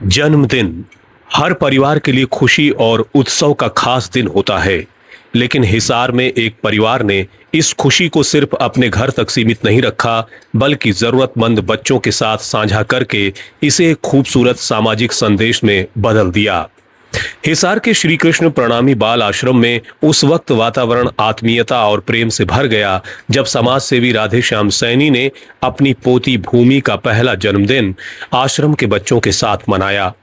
जन्मदिन हर परिवार के लिए खुशी और उत्सव का खास दिन होता है। लेकिन हिसार में एक परिवार ने इस खुशी को सिर्फ अपने घर तक सीमित नहीं रखा, बल्कि जरूरतमंद बच्चों के साथ साझा करके इसे एक खूबसूरत सामाजिक संदेश में बदल दिया। हिसार के श्री कृष्ण प्रणामी बाल आश्रम में उस वक्त वातावरण आत्मीयता और प्रेम से भर गया जब समाज सेवी राधे श्याम सैनी ने अपनी पोती भूमि का पहला जन्मदिन आश्रम के बच्चों के साथ मनाया।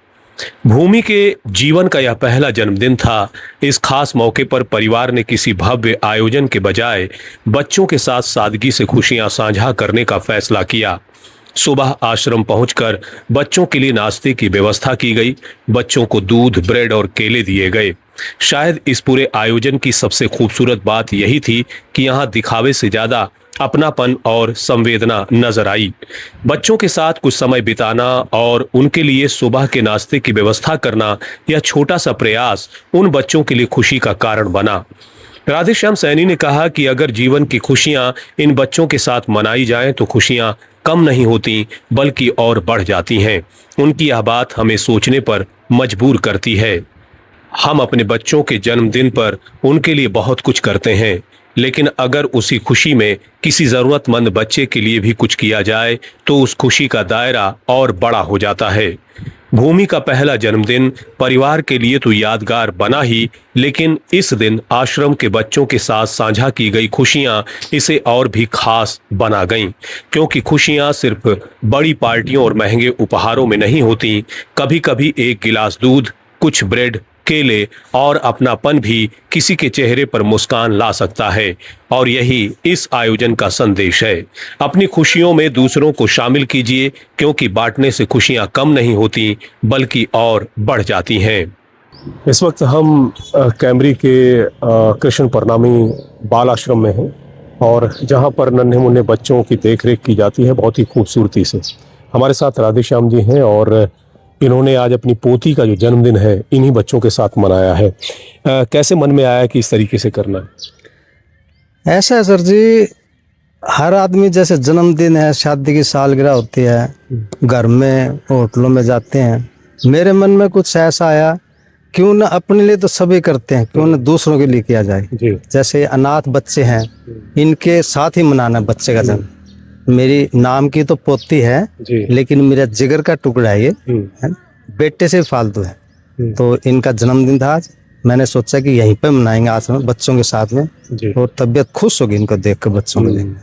भूमि के जीवन का यह पहला जन्मदिन था। इस खास मौके पर परिवार ने किसी भव्य आयोजन के बजाय बच्चों के साथ सादगी से खुशियां साझा करने का फैसला किया। सुबह आश्रम पहुंचकर बच्चों के लिए नाश्ते की व्यवस्था की गई। बच्चों को दूध, ब्रेड और केले दिए गए। शायद इस पूरे आयोजन की सबसे खूबसूरत बात यही थी कि यहाँ दिखावे से ज्यादा अपनापन और संवेदना नजर आई। बच्चों के साथ कुछ समय बिताना और उनके लिए सुबह के नाश्ते की व्यवस्था करना, यह छोटा सा प्रयास उन बच्चों के लिए खुशी का कारण बना। राधे श्याम सैनी ने कहा कि अगर जीवन की खुशियां इन बच्चों के साथ मनाई जाएं तो खुशियां कम नहीं होती बल्कि और बढ़ जाती हैं। उनकी यह बात हमें सोचने पर मजबूर करती है। हम अपने बच्चों के जन्मदिन पर उनके लिए बहुत कुछ करते हैं, लेकिन अगर उसी खुशी में किसी जरूरतमंद बच्चे के लिए भी कुछ किया जाए तो उस खुशी का दायरा और बड़ा हो जाता है। भूमि का पहला जन्मदिन परिवार के लिए तो यादगार बना ही, लेकिन इस दिन आश्रम के बच्चों के साथ साझा की गई खुशियां इसे और भी खास बना गईं, क्योंकि खुशियां सिर्फ बड़ी पार्टियों और महंगे उपहारों में नहीं होती। कभी कभी एक गिलास दूध, कुछ ब्रेड, केले और अपनापन भी किसी के चेहरे पर मुस्कान ला सकता है। और यही इस आयोजन का संदेश है। अपनी खुशियों में दूसरों को शामिल कीजिए, क्योंकि बांटने से खुशियां कम नहीं होती बल्कि और बढ़ जाती हैं। इस वक्त हम कैमरी के कृष्ण प्रणामी बाल आश्रम में हैं और जहां पर नन्हे मुन्ने बच्चों की देखरेख की जाती है बहुत ही खूबसूरती से। हमारे साथ राधे श्याम जी हैं और इन्होंने आज अपनी पोती का जो जन्मदिन है इन्हीं बच्चों के साथ मनाया है। कैसे मन में आया कि इस तरीके से करना है? ऐसा है सर जी, हर आदमी जैसे जन्मदिन है, शादी की सालगिरह होती है, घर में होटलों में जाते हैं। मेरे मन में कुछ ऐसा आया, क्यों ना अपने लिए तो सभी करते हैं, क्यों ना दूसरों के लिए किया जाए। जैसे अनाथ बच्चे हैं, इनके साथ ही मनाना बच्चे का जन्म। मेरी नाम की तो पोती है, लेकिन मेरा जिगर का टुकड़ा है, ये है बेटे से फालतू है। तो इनका जन्मदिन था आज, मैंने सोचा कि यहीं पे मनाएंगे आज में बच्चों के साथ में, और तबीयत खुश होगी इनको देख कर, बच्चों को देख।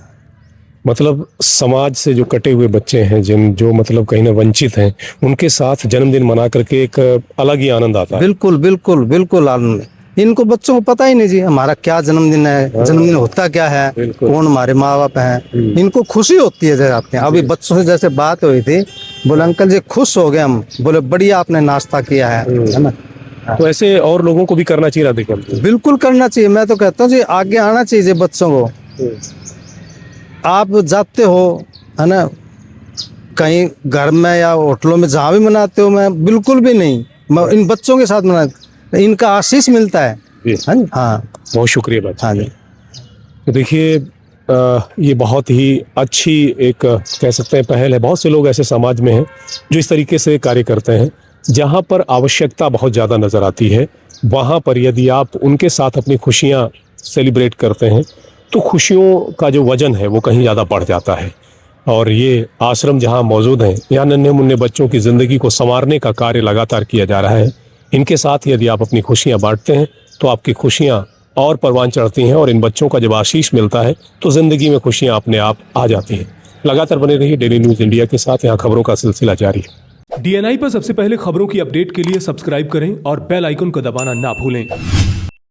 मतलब समाज से जो कटे हुए बच्चे हैं, जो मतलब कहीं ना वंचित हैं, उनके साथ जन्मदिन मना करके एक अलग ही आनंद आता है। बिल्कुल बिल्कुल बिल्कुल आनंद। इनको बच्चों को पता ही नहीं जी हमारा क्या जन्मदिन है, जन्मदिन होता क्या है, कौन हमारे माँ बाप हैं। इनको खुशी होती है जब आते हैं। अभी बच्चों से जैसे बात हुई थी, बोले अंकल जी खुश हो गए हम, बोले बढ़िया आपने नाश्ता किया है ना। तो ऐसे और लोगों को भी करना चाहिए राधे श्याम। बिल्कुल करना चाहिए। मैं तो कहता हूँ जी आगे आना चाहिए बच्चों को। आप जाते हो है ना कहीं घर में या होटलों में, जहाँ भी मनाते हो, मैं बिल्कुल भी नहीं, मैं इन बच्चों के साथ मना, इनका आशीष मिलता है। हाँ, बहुत शुक्रिया बात। हाँ जी। तो देखिए ये बहुत ही अच्छी एक कह सकते हैं पहल है। बहुत से लोग ऐसे समाज में हैं जो इस तरीके से कार्य करते हैं। जहाँ पर आवश्यकता बहुत ज़्यादा नज़र आती है, वहाँ पर यदि आप उनके साथ अपनी खुशियाँ सेलिब्रेट करते हैं तो खुशियों का जो वजन है वो कहीं ज़्यादा बढ़ जाता है। और ये आश्रम जहाँ मौजूद हैं, यहाँ नन्हे मुन्ने बच्चों की ज़िंदगी को संवारने का कार्य लगातार किया जा रहा है। इनके साथ यदि आप अपनी खुशियाँ बांटते हैं तो आपकी खुशियाँ और परवान चढ़ती हैं, और इन बच्चों का जब आशीष मिलता है तो ज़िंदगी में खुशियाँ अपने आप आ जाती हैं। लगातार बने रहिए डेली न्यूज़ इंडिया के साथ, यहाँ खबरों का सिलसिला जारी है। DNI पर सबसे पहले खबरों की अपडेट के लिए सब्सक्राइब करें और बेल आइकन को दबाना ना भूलें।